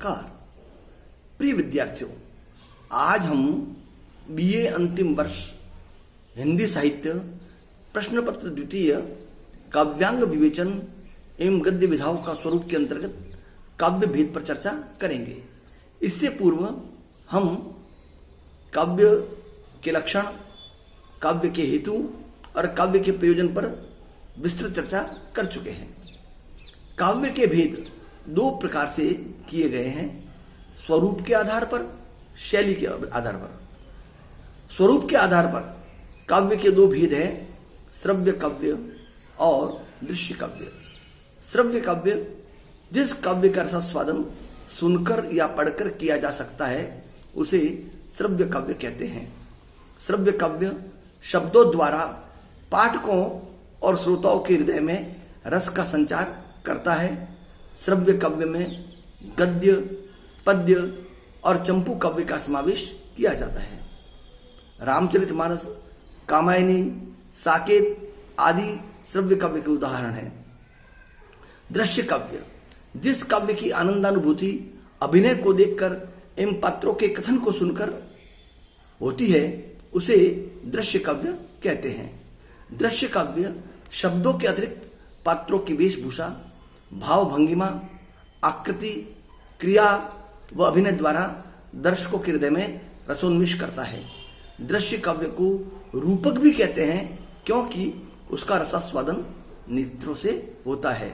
नमस्कार प्रिय विद्यार्थियों, आज हम बीए अंतिम वर्ष हिंदी साहित्य प्रश्न पत्र द्वितीय काव्यांग विवेचन एवं गद्य विधाओं का स्वरूप के अंतर्गत काव्य भेद पर चर्चा करेंगे। इससे पूर्व हम काव्य के लक्षण, काव्य के हेतु और काव्य के प्रयोजन पर विस्तृत चर्चा कर चुके हैं। काव्य के भेद दो प्रकार से किए गए हैं, स्वरूप के आधार पर, शैली के आधार पर। स्वरूप के आधार पर काव्य के दो भेद हैं, श्रव्य काव्य और दृश्य काव्य। श्रव्य काव्य जिस काव्य का रसास्वादन सुनकर या पढ़कर किया जा सकता है उसे श्रव्य काव्य कहते हैं। श्रव्य काव्य शब्दों द्वारा पाठकों और श्रोताओं के हृदय में रस का संचार करता है। श्रव्य काव्य में गद्य, पद्य और चंपू काव्य का समावेश किया जाता है। रामचरितमानस, कामायनी, साकेत आदि श्रव्य काव्य के उदाहरण हैं। दृश्य काव्य जिस काव्य की आनंदानुभूति अभिनय को देखकर एवं पात्रों के कथन को सुनकर होती है उसे दृश्य काव्य कहते हैं। दृश्य काव्य शब्दों के अतिरिक्त पात्रों की वेशभूषा, भाव भंगिमा, आकृति, क्रिया व अभिनय द्वारा दर्शकों के हृदय में रसोन्मेष करता है। दृश्य काव्य को रूपक भी कहते हैं क्योंकि उसका रसास्वादन नेत्रों से होता है,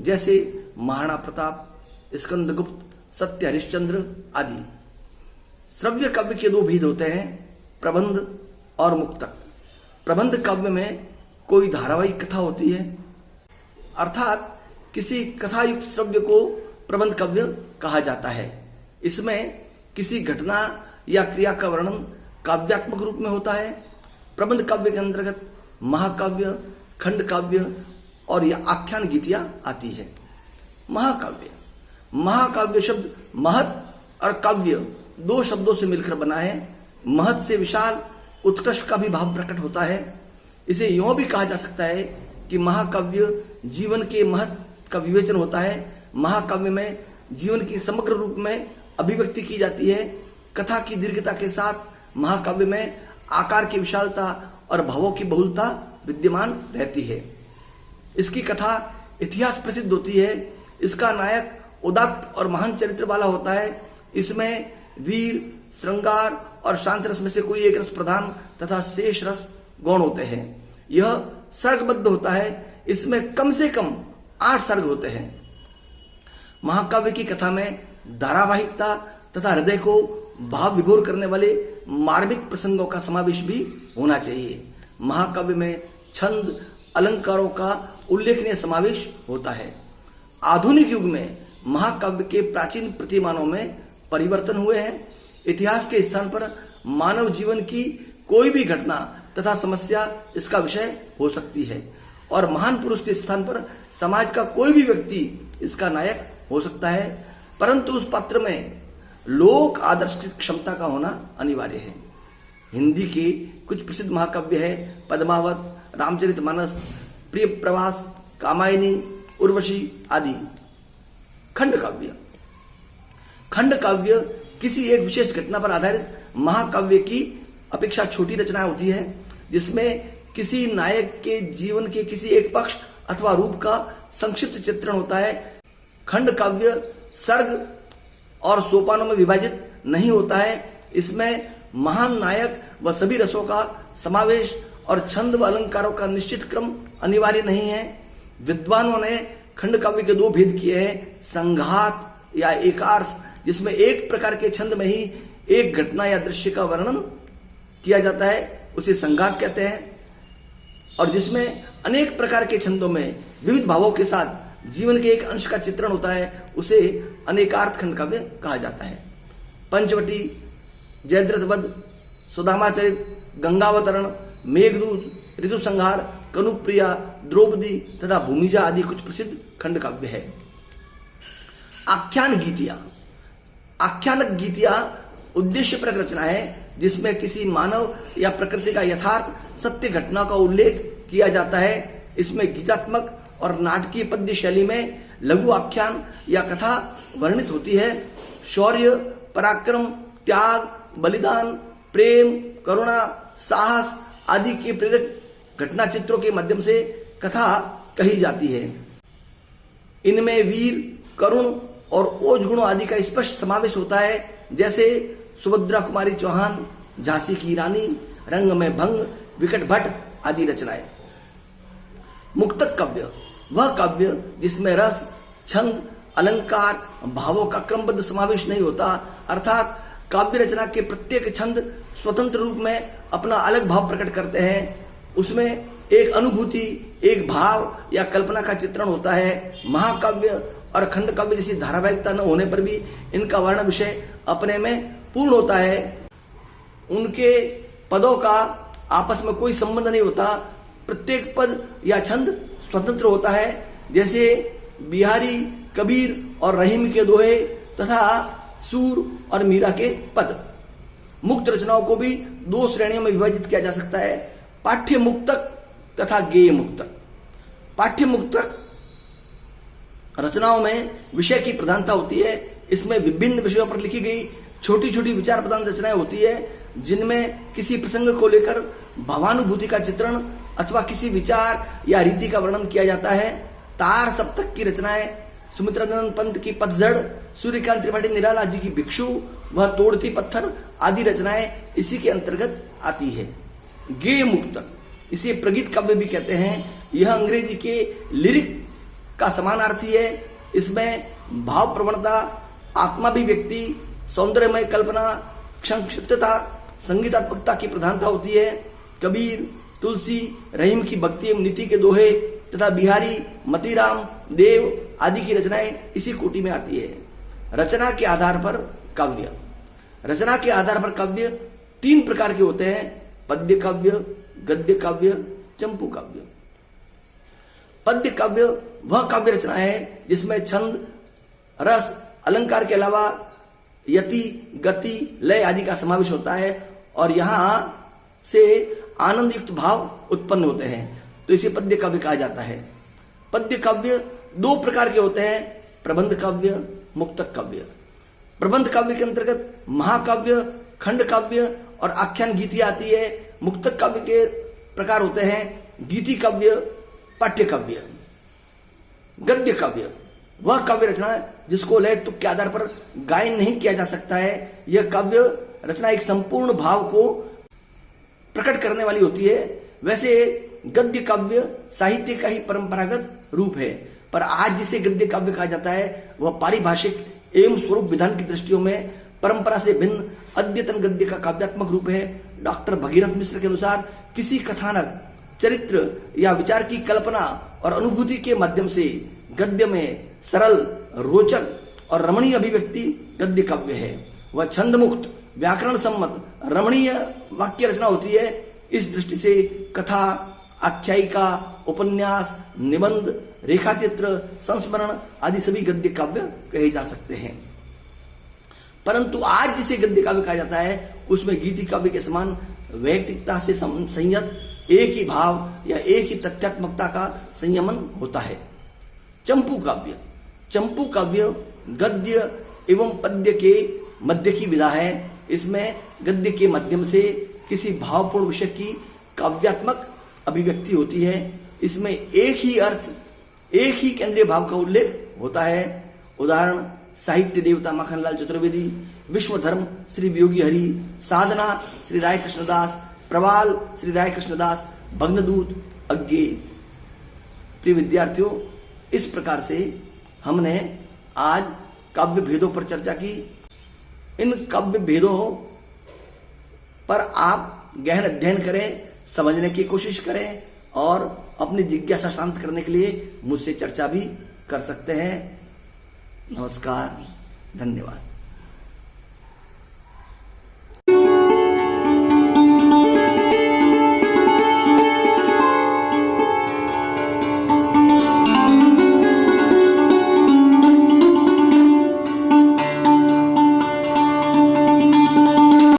जैसे महाराणा प्रताप, स्कंदगुप्त, सत्य हरिश्चंद्र आदि। श्रव्य काव्य के दो भेद होते हैं, प्रबंध और मुक्तक। प्रबंध काव्य में कोई धारावाहिक कथा होती है, अर्थात किसी कथायुक्त श्रव्य को प्रबंध काव्य कहा जाता है। इसमें किसी घटना या क्रिया का वर्णन काव्यात्मक रूप में होता है। प्रबंध काव्य के अंतर्गत महाकाव्य, खंड काव्य और या आख्यान गीतियां आती है। महाकाव्य, महाकाव्य शब्द महत और काव्य दो शब्दों से मिलकर बना है। महत से विशाल, उत्कृष्ट का भी भाव प्रकट होता है। इसे यूं भी कहा जा सकता है कि महाकाव्य जीवन के महत्व का विवेचन होता है। महाकाव्य में जीवन की समग्र रूप में अभिव्यक्ति की जाती है। कथा की दीर्घता के साथ महाकाव्य में आकार की विशालता और भावों की बहुलता विद्यमान रहती है। इसकी कथा इतिहास प्रसिद्ध होती है। इसका नायक उदात्त और महान चरित्र वाला होता है। इसमें वीर, श्रृंगार और शांत रस में से कोई एक रस प्रधान तथा शेष रस गौण होते हैं। यह सर्गबद्ध होता है। इसमें कम से कम 8 सर्ग होते हैं। महाकाव्य की कथा में धारावाहिकता तथा हृदय को भाव विभोर करने वाले मार्मिक प्रसंगों का समावेश भी होना चाहिए। महाकाव्य में छंद, अलंकारों का उल्लेखनीय समावेश होता है। आधुनिक युग में महाकाव्य के प्राचीन प्रतिमानों में परिवर्तन हुए हैं। इतिहास के स्थान पर मानव जीवन की कोई भी घटना तथा समस्या इसका विषय हो सकती है और महान पुरुष के स्थान पर समाज का कोई भी व्यक्ति इसका नायक हो सकता है, परंतु उस पात्र में लोक आदर्श की क्षमता का होना अनिवार्य है। हिंदी के कुछ प्रसिद्ध महाकाव्य है पद्मावत, रामचरितमानस, प्रिय प्रवास, कामायनी, उर्वशी आदि। खंड काव्य, खंड काव्य किसी एक विशेष घटना पर आधारित महाकाव्य की अपेक्षा छोटी रचना होती है, जिसमें किसी नायक के जीवन के किसी एक पक्ष अथवा रूप का संक्षिप्त चित्रण होता है। खंड काव्य सर्ग और सोपानों में विभाजित नहीं होता है। इसमें महान नायक व सभी रसों का समावेश और छंद व अलंकारों का निश्चित क्रम अनिवार्य नहीं है। विद्वानों ने खंड काव्य के दो भेद किए हैं, संघात या एकार्थ, जिसमें एक प्रकार के छंद में ही एक घटना या दृश्य का वर्णन किया जाता है, उसे संघात कहते हैं, और जिसमें अनेक प्रकार के छंदों में विविध भावों के साथ जीवन के एक अंश का चित्रण होता है, उसे अनेकार्थ खंड काव्य कहा जाता है। पंचवटी, जयद्रथ वध, सुदामाचरित, गंगावतरण, मेघदूत, ऋतुसंहार, कनुप्रिया, द्रौपदी तथा भूमिजा आदि कुछ प्रसिद्ध खंड काव्य है। आख्यान गीतियां, आख्यानक गीतियां उद्देश्यपरक रचना है जिसमें किसी मानव या प्रकृति का यथार्थ सत्य घटना का उल्लेख किया जाता है। इसमें गीतात्मक और नाटकीय पद्य शैली में लघु आख्यान या कथा वर्णित होती है। शौर्य, पराक्रम, त्याग, बलिदान, प्रेम, करुणा, साहस आदि के प्रेरक घटना चित्रों के माध्यम से कथा कही जाती है। इनमें वीर, करुण और ओज गुणों आदि का स्पष्ट समावेश होता है, जैसे सुभद्रा कुमारी चौहान, झांसी की रानी, रंग में भंग, विकट भट्ट आदि रचनाएं। मुक्तक काव्य वह काव्य जिसमें रस, छंद, अलंकार, भावों का क्रमबद्ध समावेश नहीं होता, अर्थात काव्य रचना के प्रत्येक छंद स्वतंत्र रूप में अपना अलग भाव प्रकट करते हैं। उसमें एक अनुभूति, एक भाव या कल्पना का चित्रण होता है। महाकाव्य और खंड काव्य जैसी धारावाहिकता न होने पर भी इनका वर्ण विषय अपने में पूर्ण होता है। उनके पदों का आपस में कोई संबंध नहीं होता, प्रत्येक पद या छंद स्वतंत्र होता है, जैसे बिहारी, कबीर और रहीम के दोहे तथा सूर और मीरा के पद। मुक्त रचनाओं को भी दो श्रेणियों में विभाजित किया जा सकता है, पाठ्य मुक्तक तथा गेय मुक्तक। पाठ्य मुक्तक रचनाओं में विषय की प्रधानता होती है। इसमें विभिन्न विषयों पर लिखी गई छोटी छोटी विचार प्रधान रचनाएं होती है, जिनमें किसी प्रसंग को लेकर भावानुभूति का चित्रण अथवा किसी विचार या रीति का वर्णन किया जाता है। तार सप्तक की रचनाएं, सुमित्रानंद पंत की पतझड़, सूर्यकांत त्रिपाठी निराला जी की भिक्षु, वह तोड़ती पत्थर आदि रचनाएं इसी के अंतर्गत आती है। गेय मुक्तक, इसे प्रगीत काव्य भी कहते हैं। यह अंग्रेजी के लिरिक का समानार्थी है। इसमें भाव प्रवणता, आत्माभिव्यक्ति, सौंदर्यमय कल्पना, संक्षिप्तता, संगीतात्मकता की प्रधानता होती है। कबीर, तुलसी, रहीम की भक्ति एवं नीति के दोहे तथा बिहारी, मतीराम, देव आदि की रचनाएं इसी कोटि में आती है। रचना के आधार पर काव्य। रचना के आधार पर काव्य तीन प्रकार के होते हैं: पद्य काव्य, गद्य काव्य, चंपू काव्य। पद्य काव्य वह काव्य रचना है जिसमें छंद, रस, अलंकार के अलावा यति, गति, लय आदि का समावेश होता है और यहां से आनंद युक्त भाव उत्पन्न होते हैं, तो इसे पद्य काव्य कहा जाता है। पद्य काव्य दो प्रकार के होते हैं: प्रबंध काव्य, मुक्तक काव्य। प्रबंध काव्य के अंतर्गत महाकाव्य, खंड काव्य और आख्यान गीति आती है। मुक्तक काव्य के प्रकार होते हैं गीति काव्य, पाठ्य काव्य। गद्य काव्य वह काव्य रचना जिसको लय तुक के आधार पर गायन नहीं किया जा सकता है। यह काव्य रचना एक संपूर्ण भाव को प्रकट करने वाली होती है। वैसे गद्य काव्य साहित्य का ही परंपरागत रूप है, पर आज जिसे गद्य काव्य कहा जाता है वह पारिभाषिक एवं स्वरूप विधान की दृष्टियों में परंपरा से भिन्न अद्यतन गद्य का काव्यात्मक रूप है। डॉक्टर भगीरथ मिश्र के अनुसार किसी कथानक, चरित्र या विचार की कल्पना और अनुभूति के माध्यम से गद्य में सरल, रोचक और रमणीय अभिव्यक्ति गद्य काव्य है। वह छंद मुक्त, व्याकरण सम्मत, रमणीय वाक्य रचना होती है। इस दृष्टि से कथा, आख्यायिका, उपन्यास, निबंध, रेखाचित्र, संस्मरण आदि सभी गद्य काव्य कहे जा सकते हैं। परंतु आज जिसे गद्य काव्य कहा जाता है उसमें गीति काव्य के समान वैयक्तिकता से संयत एक ही भाव या एक ही तथ्यात्मकता का संयमन होता है। चंपू काव्य। चंपू काव्य गद्य एवं पद्य के मध्य की विधा है। इसमें गद्य के माध्यम से किसी भावपूर्ण विषय की काव्यात्मक अभिव्यक्ति होती है। इसमें एक ही अर्थ, एक ही केंद्रीय भाव का उल्लेख होता है। उदाहरण: साहित्य देवता माखनलाल चतुर्वेदी, विश्व धर्म श्री वियोगी हरि, साधना श्री राय कृष्णदास, प्रवाल श्री राय कृष्णदास, भग्नदूत, अज्ञेय। प्रिय विद्यार्थियों, इस प्रकार से हमने आज काव्य भेदों पर चर्चा की। इन काव्य भेदों पर आप गहन अध्ययन करें, समझने की कोशिश करें और अपनी जिज्ञासा शांत करने के लिए मुझसे चर्चा भी कर सकते हैं। नमस्कार, धन्यवाद।